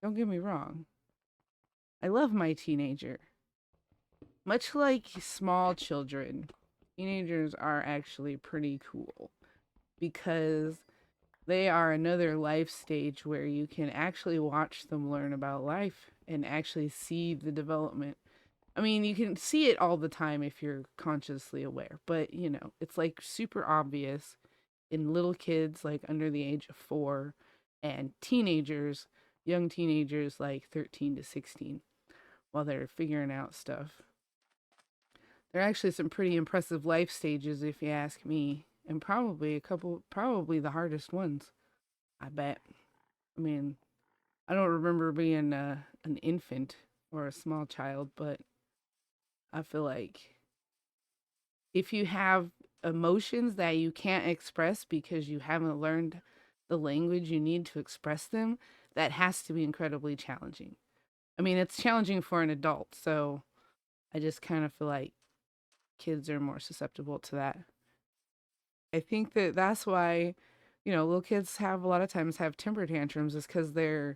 Don't get me wrong. I love my teenager. Much like small children, teenagers are actually pretty cool because they are another life stage where you can actually watch them learn about life and actually see the development. I mean, you can see it all the time if you're consciously aware, but it's like super obvious in little kids like under the age of 4 and teenagers, young teenagers like 13 to 16 while they're figuring out stuff. There are actually some pretty impressive life stages if you ask me, and probably the hardest ones, I bet. I mean, I don't remember being an infant or a small child, but I feel like if you have emotions that you can't express because you haven't learned the language you need to express them, that has to be incredibly challenging. I mean, it's challenging for an adult, so I just kind of feel like kids are more susceptible to that. I think that that's why, little kids have a lot of times have temper tantrums is because they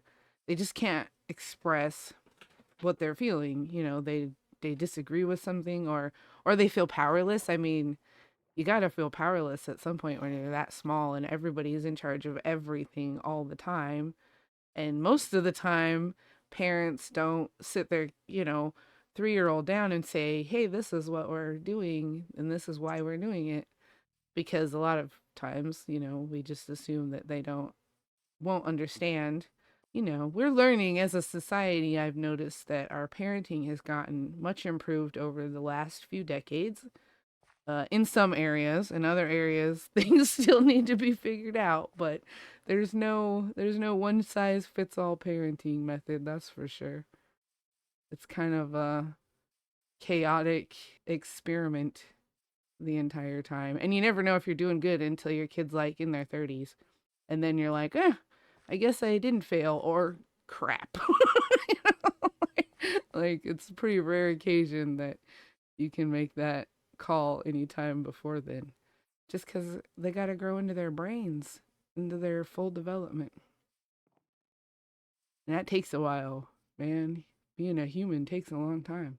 just can't express what they're feeling. They disagree with something or they feel powerless. I mean, you gotta feel powerless at some point when you're that small and everybody's in charge of everything all the time. And most of the time, parents don't sit their 3-year-old down and say, hey, this is what we're doing and this is why we're doing it. Because a lot of times, we just assume that they won't understand. We're learning as a society. I've noticed that our parenting has gotten much improved over the last few decades in some areas. In other areas, things still need to be figured out. But there's no one size fits all parenting method. That's for sure. It's kind of a chaotic experiment the entire time, and you never know if you're doing good until your kid's like in their 30s, and then you're like, I guess I didn't fail or crap. You know? Like it's a pretty rare occasion that you can make that call anytime before then just because they got to grow into their brains, into their full development. And that takes a while, man. Being a human takes a long time.